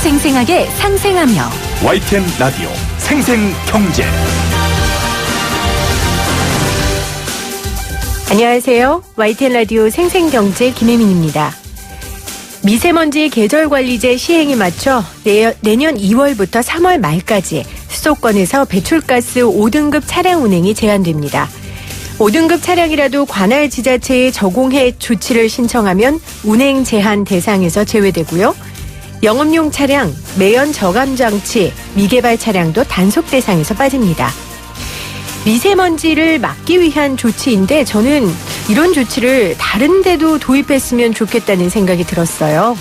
생생하게 상생하며 YTN 라디오 생생경제. 안녕하세요. YTN 라디오 생생경제 김혜민입니다. 미세먼지 계절관리제 시행에 맞춰 내년 2월부터 3월 말까지 수도권에서 배출가스 5등급 차량 운행이 제한됩니다. 5등급 차량이라도 관할 지자체에 적용해 조치를 신청하면 운행 제한 대상에서 제외되고요. 영업용 차량, 매연 저감 장치, 미개발 차량도 단속 대상에서 빠집니다. 미세먼지를 막기 위한 조치인데 저는 이런 조치를 다른 데도 도입했으면 좋겠다는 생각이 들었어요.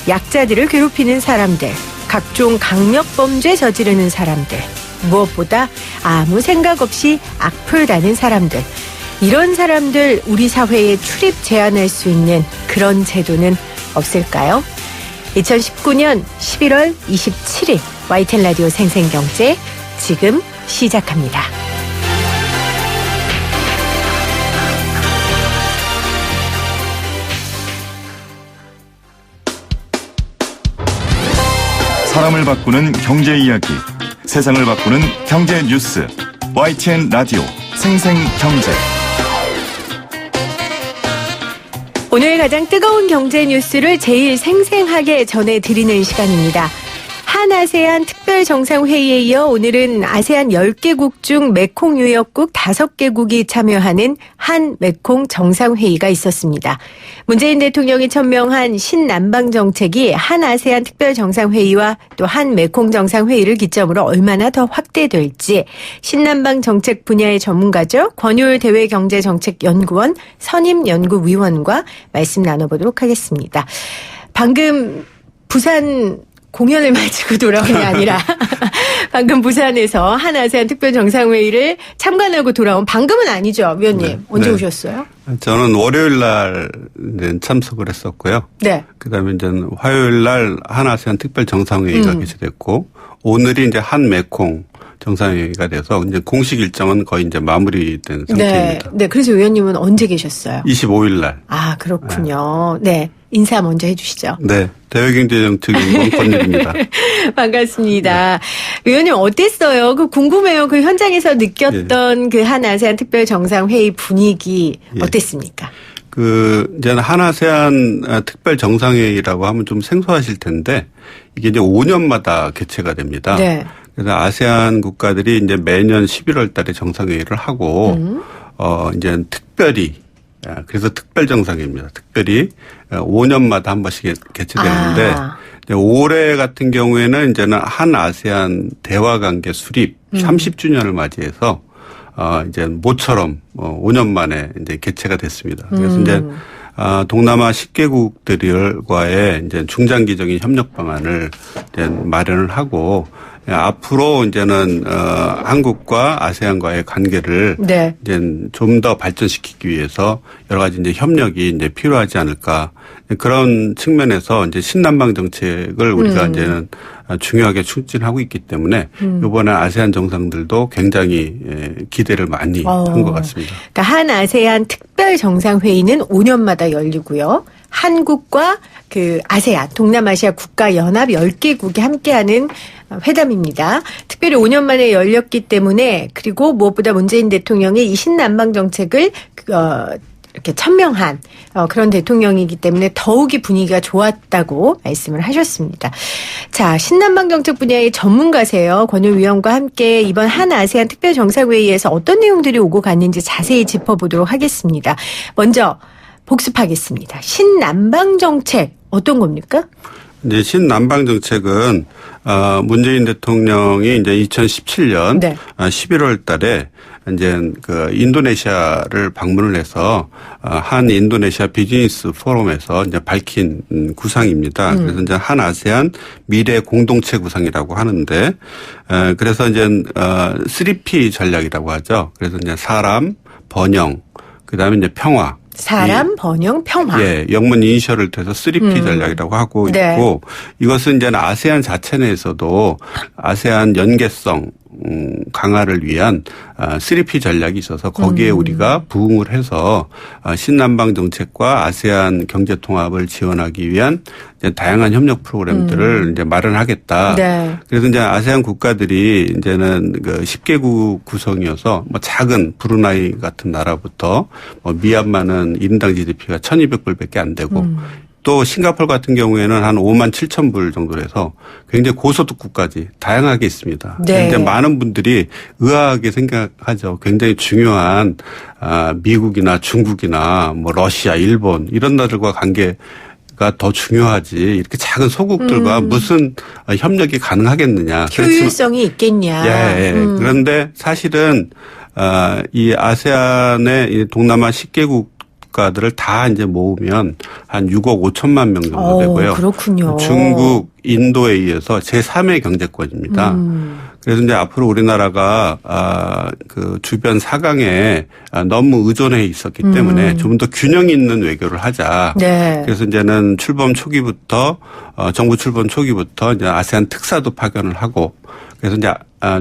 약자들을 괴롭히는 사람들, 각종 강력범죄 저지르는 사람들, 무엇보다 아무 생각 없이 악플 다는 사람들, 이런 사람들 우리 사회에 출입 제한할 수 있는 그런 제도는 없을까요? 2019년 11월 27일 YTN 라디오 생생경제 지금 시작합니다. 사람을 바꾸는 경제 이야기, 세상을 바꾸는 경제 뉴스. YTN 라디오 생생경제. 오늘 가장 뜨거운 경제 뉴스를 제일 생생하게 전해드리는 시간입니다. 한아세안 특별정상회의에 이어 오늘은 아세안 10개국 중 메콩 유역국 5개국이 참여하는 한메콩 정상회의가 있었습니다. 문재인 대통령이 천명한 신남방 정책이 한아세안 특별정상회의와 또 한메콩 정상회의를 기점으로 얼마나 더 확대될지 신남방 정책 분야의 전문가죠. 권율 대외경제정책연구원 선임연구위원과 말씀 나눠보도록 하겠습니다. 방금 부산 공연을 마치고 돌아온 게 아니라 방금 부산에서 한아세안 특별정상회의를 참관하고 돌아온 방금은 아니죠, 위원님. 네. 언제 네. 오셨어요? 저는 월요일 날 참석을 했었고요. 네. 그다음에 이제 화요일 날 한아세안 특별정상회의가 개최됐고 오늘이 이제 한메콩 정상회의가 돼서 이제 공식 일정은 거의 이제 마무리된 상태입니다. 네. 그래서 위원님은 언제 계셨어요? 25일 날. 아, 그렇군요. 네. 인사 먼저 해주시죠. 네. 대외경제정책연구원 권율입니다. 반갑습니다. 네. 위원님 어땠어요? 궁금해요. 그 현장에서 느꼈던 그 한아세안 특별정상회의 분위기 어땠습니까? 이제 한아세안 특별정상회의라고 하면 좀 생소하실 텐데 이게 이제 5년마다 개최가 됩니다. 네. 그래서 아세안 국가들이 이제 매년 11월 달에 정상회의를 하고, 이제 특별히, 그래서 특별정상회의입니다. 특별히 5년마다 한 번씩 개최되는데, 올해 같은 경우에는 이제는 한 아세안 대화관계 수립 30주년을 맞이해서, 이제 모처럼 5년 만에 이제 개최가 됐습니다. 그래서 이제 동남아 10개국들과의 이제 중장기적인 협력 방안을 이제 마련을 하고 앞으로 이제는 한국과 아세안과의 관계를 네. 이제 좀 더 발전시키기 위해서 여러 가지 이제 협력이 이제 필요하지 않을까 그런 측면에서 이제 신남방 정책을 우리가 이제는 중요하게 추진하고 있기 때문에 이번에 아세안 정상들도 굉장히 기대를 많이 한 것 같습니다. 그러니까 한 아세안 특별 정상회의는 5년마다 열리고요. 한국과 그 아세안 동남아시아 국가 연합 10개국이 함께하는 회담입니다. 특별히 5년 만에 열렸기 때문에 그리고 무엇보다 문재인 대통령이 이 신남방 정책을 이렇게 천명한 그런 대통령이기 때문에 더욱이 분위기가 좋았다고 말씀을 하셨습니다. 자, 신남방 정책 분야의 전문가세요. 권율 위원과 함께 이번 한아세안 특별정상회의에서 어떤 내용들이 오고 갔는지 자세히 짚어보도록 하겠습니다. 먼저 복습하겠습니다. 신남방 정책 어떤 겁니까? 이제 신남방 정책은 문재인 대통령이 이제 2017년 네. 11월 달에 이제 그 인도네시아를 방문을 해서 한 인도네시아 비즈니스 포럼에서 이제 밝힌 구상입니다. 그래서 이제 한 아세안 미래 공동체 구상이라고 하는데 그래서 이제 3P 전략이라고 하죠. 그래서 이제 사람, 번영, 그다음에 이제 평화. 사람, 번영, 평화. 예, 영문 이니셜을 통해서 3P 전략이라고 하고 네. 있고 이것은 이제 아세안 자체 내에서도 아세안 연계성 강화를 위한 3P 전략이 있어서 거기에 우리가 부응을 해서 신남방 정책과 아세안 경제 통합을 지원하기 위한 이제 다양한 협력 프로그램들을 이제 마련하겠다. 네. 그래서 이제 아세안 국가들이 이제는 그 10개국 구성이어서 뭐 작은 브루나이 같은 나라부터 뭐 미얀마는 1인당 GDP가 1,200불밖에 안 되고 또 싱가포르 같은 경우에는 한 5만 7천 불 정도로 해서 굉장히 고소득국까지 다양하게 있습니다. 네. 굉장히 많은 분들이 의아하게 생각하죠. 굉장히 중요한 미국이나 중국이나 뭐 러시아, 일본 이런 나라들과 관계가 더 중요하지 이렇게 작은 소국들과 무슨 협력이 가능하겠느냐. 효율성이 있겠냐. 예. 그런데 사실은 이 아세안의 이 동남아 10개국 국가들을 다 이제 모으면 한 6억 5천만 명 정도 되고요. 그렇군요. 중국, 인도에 의해서 제3의 경제권입니다. 그래서 이제 앞으로 우리나라가 그 주변 사강에 너무 의존해 있었기 때문에 좀 더 균형 있는 외교를 하자. 네. 그래서 이제는 출범 초기부터 정부 출범 초기부터 이제 아세안 특사도 파견을 하고 그래서 이제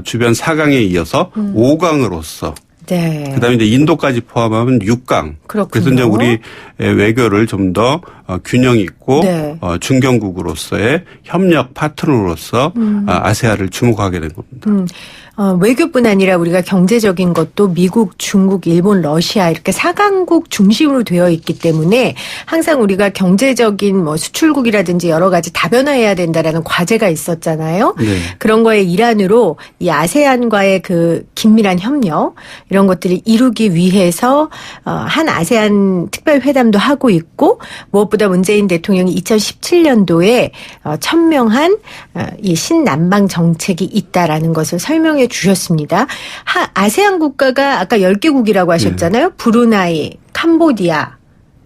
주변 사강에 이어서 5강으로서 네. 그다음에 이제 인도까지 포함하면 6강. 그렇군요. 그래서 이제 우리 외교를 좀 더 균형 있고 네. 중견국으로서의 협력 파트너로서 아세안을 주목하게 된 겁니다. 외교뿐 아니라 우리가 경제적인 것도 미국, 중국, 일본, 러시아 이렇게 4강국 중심으로 되어 있기 때문에 항상 우리가 경제적인 뭐 수출국이라든지 여러 가지 다변화해야 된다라는 과제가 있었잖아요. 네. 그런 거의 일환으로 이 아세안과의 그 긴밀한 협력 이런 것들을 이루기 위해서 한 아세안 특별회담도 하고 있고 무엇보다 문재인 대통령이 2017년도에 천명한 이 신남방 정책이 있다라는 것을 설명해 주셨습니다. 아세안 국가가 아까 10개국이라고 하셨잖아요. 브루나이, 캄보디아,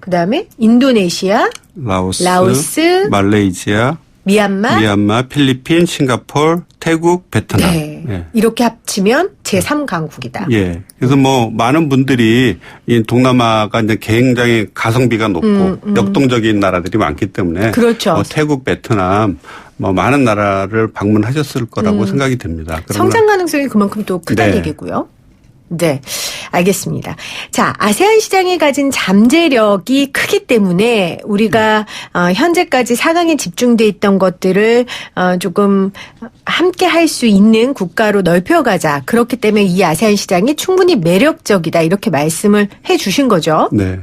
그다음에 인도네시아, 라오스, 말레이시아, 미얀마, 필리핀, 싱가포르, 태국, 베트남. 네. 네. 이렇게 합치면 제3강국이다. 예. 그래서 뭐 많은 분들이 이 동남아가 이제 굉장히 가성비가 높고 역동적인 나라들이 많기 때문에 그렇죠. 뭐 태국, 베트남 뭐 많은 나라를 방문하셨을 거라고 생각이 됩니다. 성장 가능성이 그만큼 또 크다는 얘기고요. 네, 알겠습니다. 자, 아세안 시장이 가진 잠재력이 크기 때문에 우리가 현재까지 4강에 집중돼 있던 것들을 조금 함께 할 수 있는 국가로 넓혀가자. 그렇기 때문에 이 아세안 시장이 충분히 매력적이다. 이렇게 말씀을 해 주신 거죠. 네.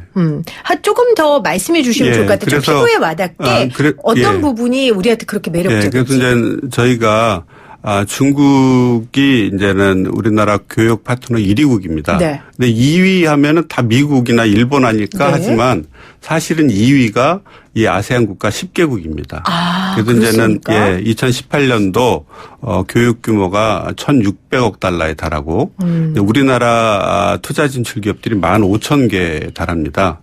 조금 더 말씀해 주시면 좋을 것 같아요. 좀 피부에 와닿게 어떤 부분이 우리한테 그렇게 매력적인지. 그래서 이제 저희가 중국이 이제는 우리나라 교역 파트너 1위국입니다. 네. 근데 2위 하면은 다 미국이나 일본 아닐까 네. 하지만 사실은 2위가 이 아세안 국가 10개국입니다. 그래서 그렇습니까? 이제는 2018년도 교육 규모가 1,600억 달러에 달하고 우리나라 투자 진출 기업들이 15,000개에 달합니다.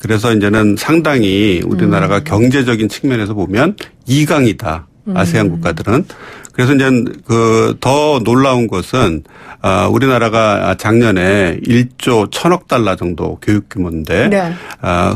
그래서 이제는 상당히 우리나라가 경제적인 측면에서 보면 2강이다. 아세안 국가들은. 그래서 이제 더 놀라운 것은 우리나라가 작년에 1조 1,000억 달러 정도 교육 규모인데 네.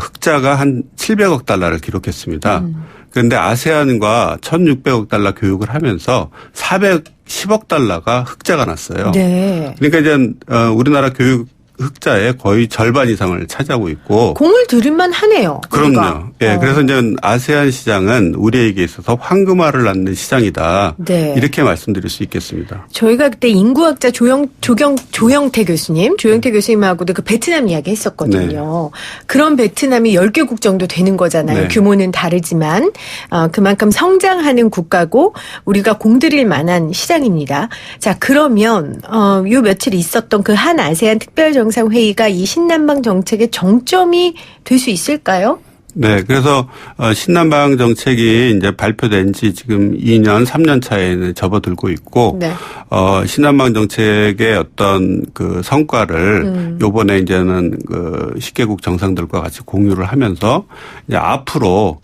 흑자가 한 700억 달러를 기록했습니다. 그런데 아세안과 1,600억 달러 교육을 하면서 410억 달러가 흑자가 났어요. 네. 그러니까 이제 우리나라 교육 흑자의 거의 절반 이상을 차지하고 있고 공을 들일만 하네요. 그럼요. 예, 그래서 이제 아세안 시장은 우리에게 있어서 황금알을 낳는 시장이다. 네. 이렇게 말씀드릴 수 있겠습니다. 저희가 그때 인구학자 조영태 교수님하고도 그 베트남 이야기 했었거든요. 네. 그런 베트남이 10개국 정도 되는 거잖아요. 네. 규모는 다르지만 그만큼 성장하는 국가고 우리가 공들일 만한 시장입니다. 자, 그러면 요 며칠 있었던 그 한 아세안 특별정상회의가 이 신남방 정책의 정점이 될 수 있을까요? 네, 그래서 신남방 정책이 이제 발표된 지 지금 2년, 3년 차에 접어들고 있고, 네. 신남방 정책의 어떤 그 성과를 요번에 이제는 그 10개국 정상들과 같이 공유를 하면서 이제 앞으로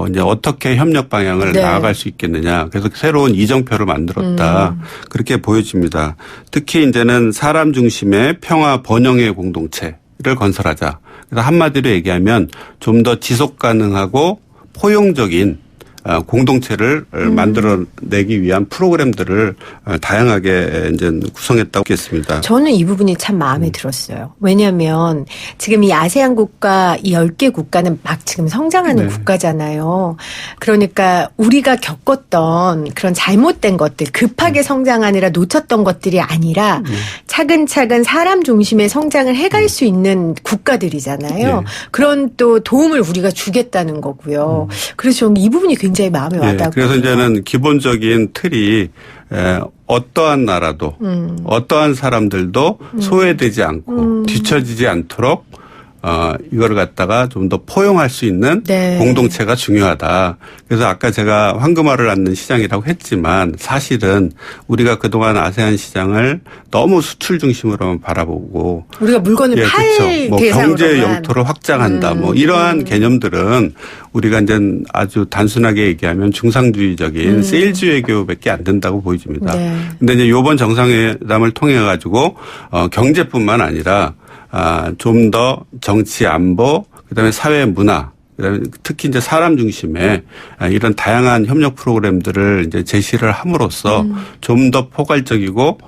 이제 어떻게 협력 방향을 네. 나아갈 수 있겠느냐. 그래서 새로운 이정표를 만들었다. 그렇게 보여집니다. 특히 이제는 사람 중심의 평화 번영의 공동체를 건설하자. 그래서 한마디로 얘기하면 좀 더 지속 가능하고 포용적인 공동체를 만들어내기 위한 프로그램들을 다양하게 이제 구성했다고 했습니다. 저는 이 부분이 참 마음에 들었어요. 왜냐하면 지금 이 아세안 국가 이 10개 국가는 막 지금 성장하는 국가잖아요. 그러니까 우리가 겪었던 그런 잘못된 것들, 급하게 성장하느라 놓쳤던 것들이 아니라 차근차근 사람 중심의 성장을 해갈 수 있는 국가들이잖아요. 그런 또 도움을 우리가 주겠다는 거고요. 그래서 저는 이 부분이 굉장히 마음에 와닿고요. 그래서 이제는 기본적인 틀이 어떠한 나라도 어떠한 사람들도 소외되지 않고 뒤처지지 않도록 이거를 갖다가 좀 더 포용할 수 있는 공동체가 중요하다. 그래서 아까 제가 황금알을 낳는 시장이라고 했지만 사실은 우리가 그동안 아세안 시장을 너무 수출 중심으로만 바라보고 우리가 물건을 팔 뭐 경제 영토를 확장한다. 뭐 이러한 개념들은 우리가 이제 아주 단순하게 얘기하면 중상주의적인 세일즈 외교밖에 안 된다고 보여집니다. 근데 이제 이번 정상회담을 통해 가지고 경제뿐만 아니라 좀 더 정치 안보, 그다음에 사회 문화, 그다음에 특히 이제 사람 중심의 이런 다양한 협력 프로그램들을 이제 제시를 함으로써 좀 더 포괄적이고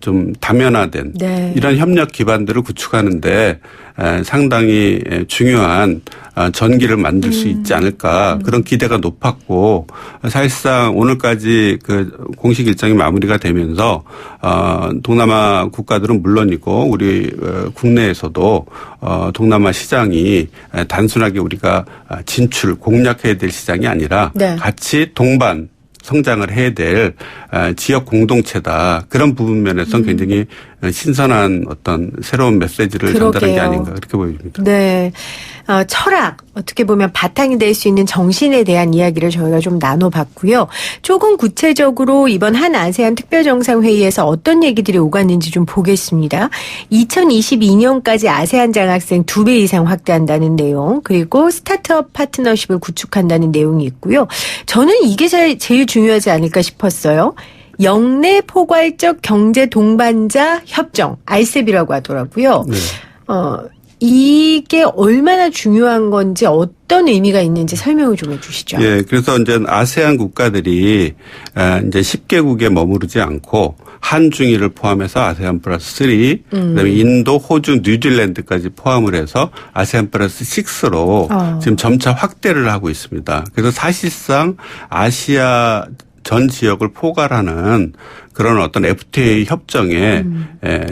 좀 다면화된 이런 협력 기반들을 구축하는데 상당히 중요한 전기를 만들 수 있지 않을까 그런 기대가 높았고 사실상 오늘까지 그 공식 일정이 마무리가 되면서 동남아 국가들은 물론이고 우리 국내에서도 동남아 시장이 단순하게 우리가 진출 공략해야 될 시장이 아니라 같이 동반 성장을 해야 될 지역 공동체다. 그런 부분 면에서는 굉장히 신선한 어떤 새로운 메시지를 전달한 게 아닌가 그렇게 보입니다. 네. 철학, 어떻게 보면 바탕이 될 수 있는 정신에 대한 이야기를 저희가 좀 나눠봤고요. 조금 구체적으로 이번 한 아세안 특별정상회의에서 어떤 얘기들이 오갔는지 좀 보겠습니다. 2022년까지 아세안 장학생 2배 이상 확대한다는 내용, 그리고 스타트업 파트너십을 구축한다는 내용이 있고요. 저는 이게 제일 중요하지 않을까 싶었어요. 영내 포괄적 경제 동반자 협정, RCEP이라고 하더라고요. 이게 얼마나 중요한 건지 어떤 의미가 있는지 설명을 좀 해 주시죠. 예, 그래서 이제 아세안 국가들이 이제 10개국에 머무르지 않고 한중일을 포함해서 아세안 플러스 3, 그다음에 인도, 호주, 뉴질랜드까지 포함을 해서 아세안 플러스 6로 지금 점차 확대를 하고 있습니다. 그래서 사실상 아시아 전 지역을 포괄하는 그런 어떤 FTA 협정에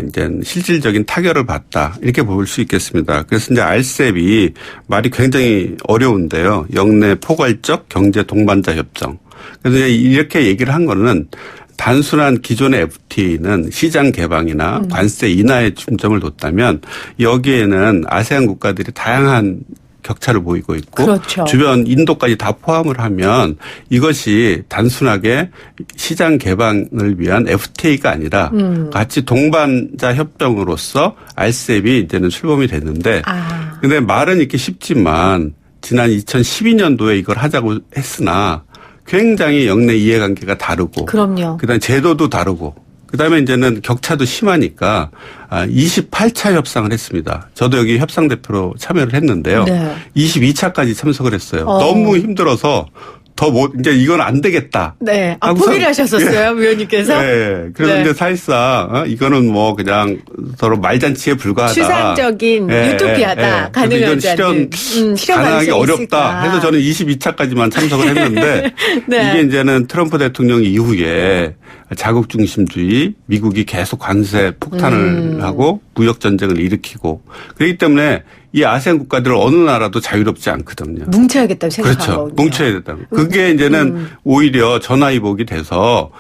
이제 실질적인 타결을 받다 이렇게 볼 수 있겠습니다. 그래서 이제 RCEP이 말이 굉장히 어려운데요. 영내 포괄적 경제 동반자 협정. 그래서 이렇게 얘기를 한 거는 단순한 기존의 FTA는 시장 개방이나 관세 인하에 중점을 뒀다면 여기에는 아세안 국가들이 다양한 격차를 보이고 있고 주변 인도까지 다 포함을 하면 이것이 단순하게 시장 개방을 위한 FTA가 아니라 같이 동반자 협정으로서 RCEP이 이제는 출범이 됐는데 근데 말은 이렇게 쉽지만 지난 2012년도에 이걸 하자고 했으나 굉장히 영내 이해관계가 다르고 그다음에 제도도 다르고 그다음에 이제는 격차도 심하니까 28차 협상을 했습니다. 저도 여기 협상 대표로 참여를 했는데요. 22차까지 참석을 했어요. 너무 힘들어서 이제 이건 안 되겠다. 네. 포기를 하셨었어요, 위원님께서? 네. 그래서 이제 사실상 이거는 뭐 그냥 서로 말잔치에 불과하다. 추상적인 유토피아다. 가능하지 않는. 가능하기 어렵다. 해서 저는 22차까지만 참석을 했는데 이게 이제는 트럼프 대통령 이후에 자국 중심주의, 미국이 계속 관세 폭탄을 하고 무역 전쟁을 일으키고 그렇기 때문에 이 아세안 국가들은 어느 나라도 자유롭지 않거든요. 뭉쳐야겠다고 생각하거든요. 그렇죠. 뭉쳐야 된다. 그게 이제는 오히려 전화위복이 돼서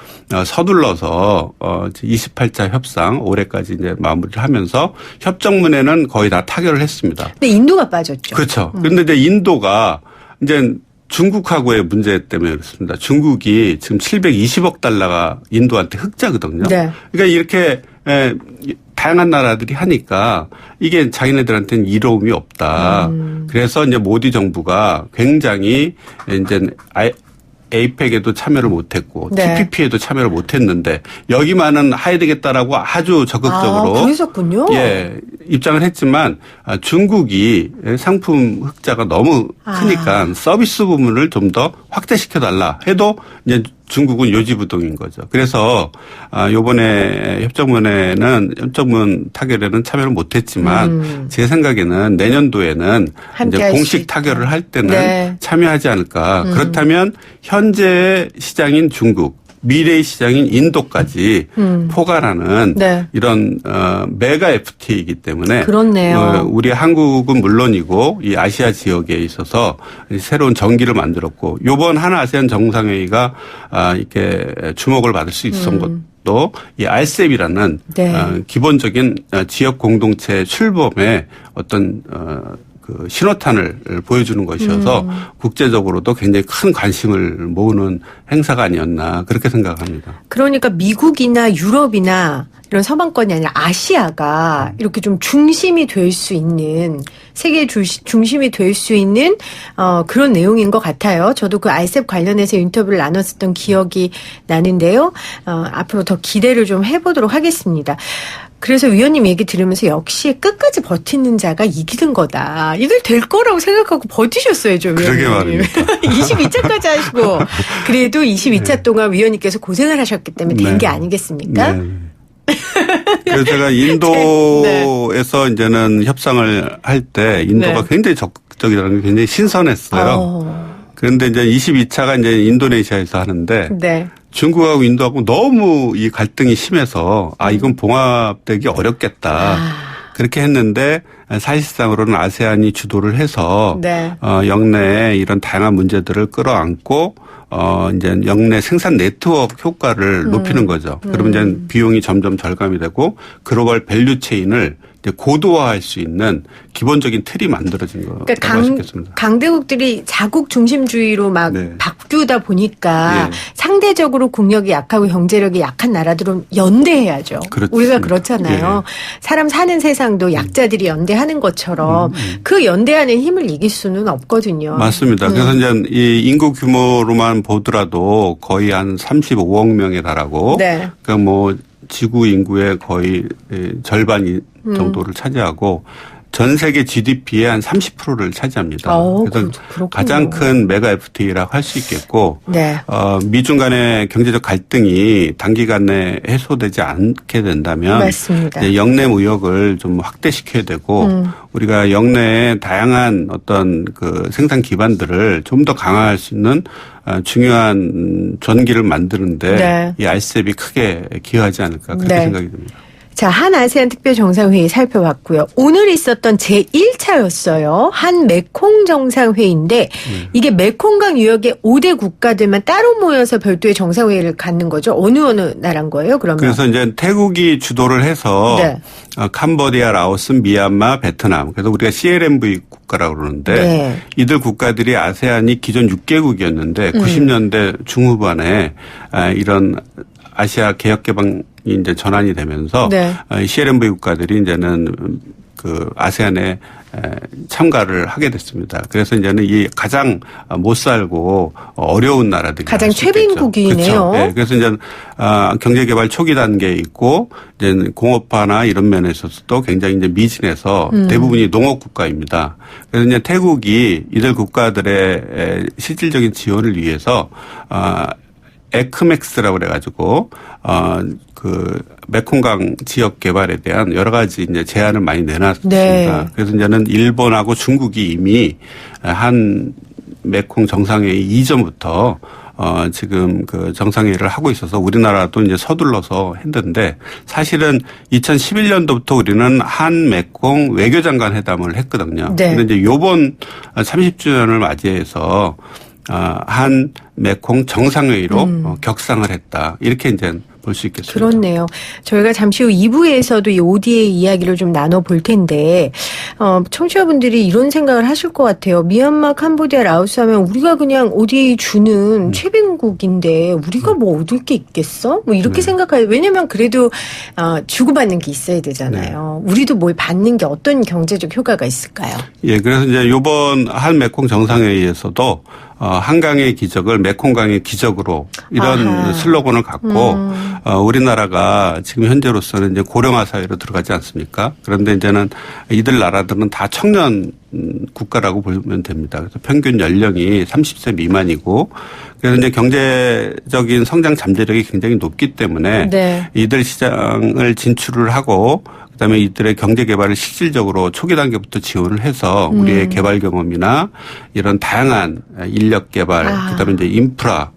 서둘러서 28차 협상 올해까지 이제 마무리를 하면서 협정문에는 거의 다 타결을 했습니다. 근데 인도가 빠졌죠. 그렇죠. 그런데 이제 인도가 이제 중국하고의 문제 때문에 그렇습니다. 중국이 지금 720억 달러가 인도한테 흑자거든요. 그러니까 이렇게 다양한 나라들이 하니까 이게 자기네들한테는 이로움이 없다. 그래서 이제 모디 정부가 굉장히 이제 에이펙에도 참여를 못했고 네. TPP에도 참여를 못했는데 여기만은 해야 되겠다라고 아주 적극적으로 그러셨군요. 예, 입장을 했지만 중국이 상품 흑자가 너무 크니까 서비스 부분을 좀 더 확대시켜달라 해도 이제 중국은 요지부동인 거죠. 그래서 이번에 협정문 타결에는 참여를 못했지만 제 생각에는 내년도에는 이제 공식 타결을 할 때는 네. 참여하지 않을까. 그렇다면 현재 시장인 중국, 미래의 시장인 인도까지 포괄하는 네. 이런 메가 FTA이기 때문에 그렇네요. 우리 한국은 물론이고 이 아시아 지역에 있어서 새로운 전기를 만들었고 이번 한아세안 정상회의가 이렇게 주목을 받을 수 있었던 것도 이 RCEP이라는 네. 기본적인 지역 공동체 출범의 어떤 그 신호탄을 보여주는 것이어서 국제적으로도 굉장히 큰 관심을 모으는 행사가 아니었나 그렇게 생각합니다. 그러니까 미국이나 유럽이나 이런 서방권이 아니라 아시아가 이렇게 좀 중심이 될 수 있는 세계의 중심이 될 수 있는 그런 내용인 것 같아요. 저도 그 RCEP 관련해서 인터뷰를 나눴었던 기억이 나는데요. 앞으로 더 기대를 좀 해보도록 하겠습니다. 그래서 위원님 얘기 들으면서 역시 끝까지 버티는 자가 이기는 거다. 이들 될 거라고 생각하고 버티셨어요, 좀. 그러게 말입니다. 22차까지 하시고 그래도 22차 동안 위원님께서 고생을 하셨기 때문에 된 게 아니겠습니까? 네. 그래서 제가 인도에서 이제는 협상을 할 때 인도가 굉장히 적극적이라는 게 굉장히 신선했어요. 그런데 이제 22차가 이제 인도네시아에서 하는데 중국하고 인도하고 너무 이 갈등이 심해서 이건 봉합되기 어렵겠다. 그렇게 했는데 사실상으로는 아세안이 주도를 해서 영내에 이런 다양한 문제들을 끌어안고 이제 영내 생산 네트워크 효과를 높이는 거죠. 그러면 이제 비용이 점점 절감이 되고 글로벌 밸류 체인을 이제 고도화할 수 있는 기본적인 틀이 만들어진 거라고 할 수 있겠습니다. 강대국들이 자국 중심주의로 막 바꾸다 보니까 상대적으로 국력이 약하고 경제력이 약한 나라들은 연대해야죠. 그렇습니다. 우리가 그렇잖아요. 사람 사는 세상도 약자들이 연대하는 것처럼 그 연대하는 힘을 이길 수는 없거든요. 맞습니다. 그래서 이제 이 인구 규모로만 보더라도 거의 한 35억 명에 달하고 그러니까 뭐 지구 인구의 거의 절반 정도를 차지하고 전 세계 GDP의 한 30%를 차지합니다. 그래서 그렇군요. 가장 큰 메가 FTA라고 할 수 있겠고 미중 간의 경제적 갈등이 단기간에 해소되지 않게 된다면 영내 무역을 좀 확대시켜야 되고 우리가 영내에 다양한 어떤 그 생산 기반들을 좀 더 강화할 수 있는 중요한 전기를 만드는데 이 RCEP이 크게 기여하지 않을까 그렇게 생각이 듭니다. 자, 한아세안 특별정상회의 살펴봤고요. 오늘 있었던 제1차였어요. 한 메콩 정상회의인데 이게 메콩강 유역의 5대 국가들만 따로 모여서 별도의 정상회의를 갖는 거죠. 어느 나라인 거예요, 그러면? 그래서 이제 태국이 주도를 해서 캄보디아, 라오스, 미얀마, 베트남. 그래서 우리가 CLMV 국가라고 그러는데 이들 국가들이 아세안이 기존 6개국이었는데 90년대 중후반에 이런 아시아 개혁개방이 이제 전환이 되면서 CLMV 국가들이 이제는 그 아세안에 참가를 하게 됐습니다. 그래서 이제는 이 가장 못 살고 어려운 나라들이 가장 최빈국이네요. 그렇죠. 네. 그래서 이제 경제개발 초기 단계에 있고 이제 공업화나 이런 면에 있어서도 굉장히 이제 미진해서 대부분이 농업 국가입니다. 그래서 이제 태국이 이들 국가들의 실질적인 지원을 위해서 에크맥스라고 그래가지고 그 메콩강 지역 개발에 대한 여러 가지 이제 제안을 많이 내놨습니다. 그래서 이제는 일본하고 중국이 이미 한 메콩 정상회의 이전부터 지금 그 정상회의를 하고 있어서 우리나라도 이제 서둘러서 했는데 사실은 2011년도부터 우리는 한 메콩 외교장관 회담을 했거든요. 그런데 이제 요번 30주년을 맞이해서 한 메콩 정상회의로 격상을 했다. 이렇게 이제 볼 수 있겠습니다. 그렇네요. 저희가 잠시 후 2부에서도 이 ODA 이야기를 좀 나눠볼 텐데 청취자분들이 이런 생각을 하실 것 같아요. 미얀마, 캄보디아, 라오스 하면 우리가 그냥 ODA 주는 최빈국인데 우리가 뭐 얻을 게 있겠어? 뭐 이렇게 생각해요. 왜냐하면 그래도 주고받는 게 있어야 되잖아요. 우리도 뭘 받는 게 어떤 경제적 효과가 있을까요? 예, 그래서 이제 이번 한 메콩 정상회의에서도 한강의 기적을 메콩강의 기적으로 이런 아하. 슬로건을 갖고 우리나라가 지금 현재로서는 이제 고령화 사회로 들어가지 않습니까? 그런데 이제는 이들 나라들은 다 청년 국가라고 보면 됩니다. 그래서 평균 연령이 30세 미만이고 그래서 이제 경제적인 성장 잠재력이 굉장히 높기 때문에 네. 이들 시장을 진출을 하고 그다음에 이들의 경제 개발을 실질적으로 초기 단계부터 지원을 해서 우리의 개발 경험이나 이런 다양한 인력 개발 그다음에 이제 인프라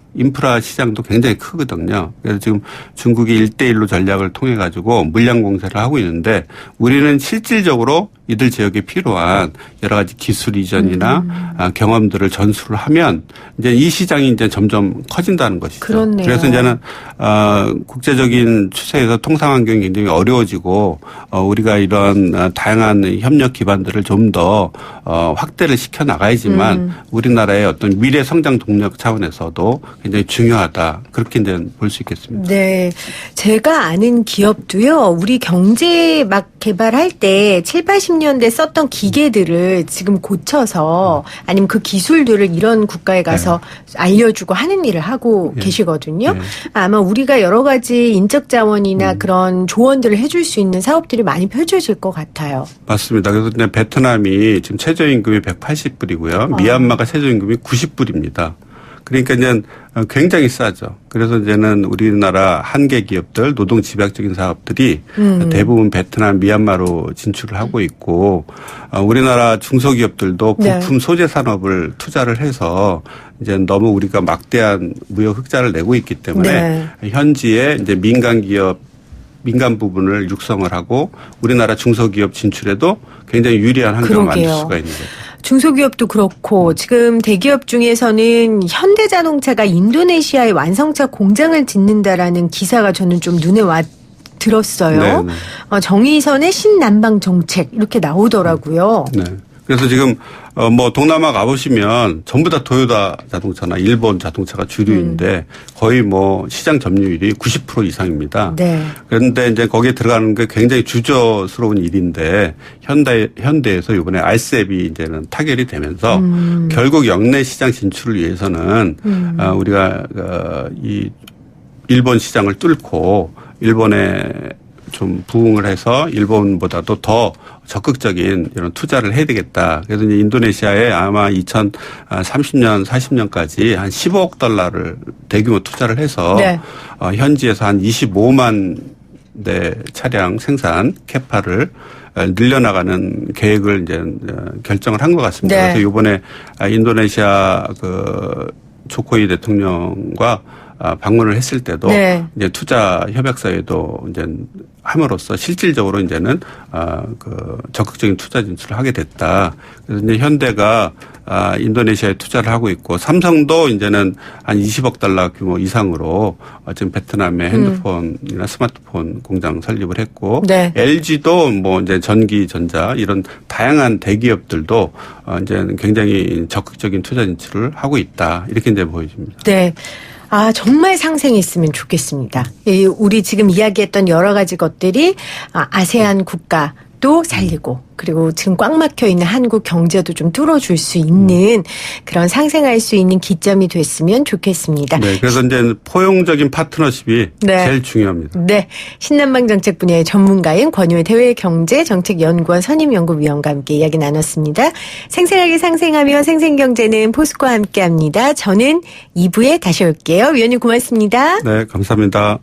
시장도 굉장히 크거든요. 그래서 지금 중국이 1대1로 전략을 통해 가지고 물량 공세를 하고 있는데 우리는 실질적으로 이들 지역에 필요한 여러 가지 기술 이전이나 경험들을 전수를 하면 이제 이 시장이 이제 점점 커진다는 것이죠. 그렇네요. 그래서 이제는 국제적인 추세에서 통상 환경이 굉장히 어려워지고 우리가 이런 다양한 협력 기반들을 좀 더 확대를 시켜 나가야지만 우리나라의 어떤 미래 성장 동력 차원에서도 굉장히 중요하다. 그렇게 이제 볼 수 있겠습니다. 네. 제가 아는 기업도요. 우리 경제 막 개발할 때 7, 80년대 썼던 기계들을 지금 고쳐서 아니면 그 기술들을 이런 국가에 가서 네. 알려주고 하는 일을 하고 네. 계시거든요. 네. 아마 우리가 여러 가지 인적 자원이나 그런 조언들을 해줄 수 있는 사업들이 많이 펼쳐질 것 같아요. 맞습니다. 그래서 이제 베트남이 지금 최저임금이 180불이고요. 미얀마가 최저임금이 90불입니다. 그러니까 이제 굉장히 싸죠. 그래서 이제는 우리나라 한계 기업들, 노동 집약적인 사업들이 대부분 베트남, 미얀마로 진출을 하고 있고 우리나라 중소기업들도 부품 소재 산업을 투자를 해서 이제 너무 우리가 막대한 무역 흑자를 내고 있기 때문에 현지에 이제 민간 부분을 육성을 하고 우리나라 중소기업 진출에도 굉장히 유리한 환경을 만들 수가 있는 거죠. 중소기업도 그렇고 지금 대기업 중에서는 현대자동차가 인도네시아에 완성차 공장을 짓는다라는 기사가 저는 좀 눈에 들었어요. 정의선의 신남방 정책 이렇게 나오더라고요. 네. 그래서 지금 뭐 동남아 가보시면 전부 다 토요타 자동차나 일본 자동차가 주류인데 거의 뭐 시장 점유율이 90% 이상입니다. 네. 그런데 이제 거기에 들어가는 게 굉장히 주저스러운 일인데 현대에서 이번에 알셉이 이제는 타결이 되면서 결국 역내 시장 진출을 위해서는 우리가 이 일본 시장을 뚫고 일본에 좀 부응을 해서 일본보다도 더 적극적인 이런 투자를 해야 되겠다. 그래서 이제 인도네시아에 아마 2030년, 40년까지 한 15억 달러를 대규모 투자를 해서 현지에서 한 25만 대 차량 생산 캐파를 늘려나가는 계획을 이제 결정을 한 것 같습니다. 그래서 이번에 인도네시아 그 조코이 대통령과 방문을 했을 때도 이제 투자 협약서에도 이제 함으로써 실질적으로 이제는 그 적극적인 투자 진출을 하게 됐다. 그래서 이제 현대가 인도네시아에 투자를 하고 있고 삼성도 이제는 한 20억 달러 규모 이상으로 지금 베트남에 핸드폰이나 스마트폰 공장 설립을 했고 LG도 뭐 이제 전기 전자 이런 다양한 대기업들도 이제 굉장히 적극적인 투자 진출을 하고 있다. 이렇게 이제 보여집니다. 네. 정말 상생했으면 좋겠습니다. 우리 지금 이야기했던 여러 가지 것들이 아세안 국가도 살리고 그리고 지금 꽉 막혀 있는 한국 경제도 좀 뚫어줄 수 있는 그런 상생할 수 있는 기점이 됐으면 좋겠습니다. 네, 그래서 이제 포용적인 파트너십이 제일 중요합니다. 네, 신남방 정책 분야의 전문가인 권유혜 대외경제정책연구원 선임연구위원과 함께 이야기 나눴습니다. 생생하게 상생하며 생생경제는 포스코와 함께합니다. 저는 2부에 다시 올게요. 위원님 고맙습니다. 네, 감사합니다.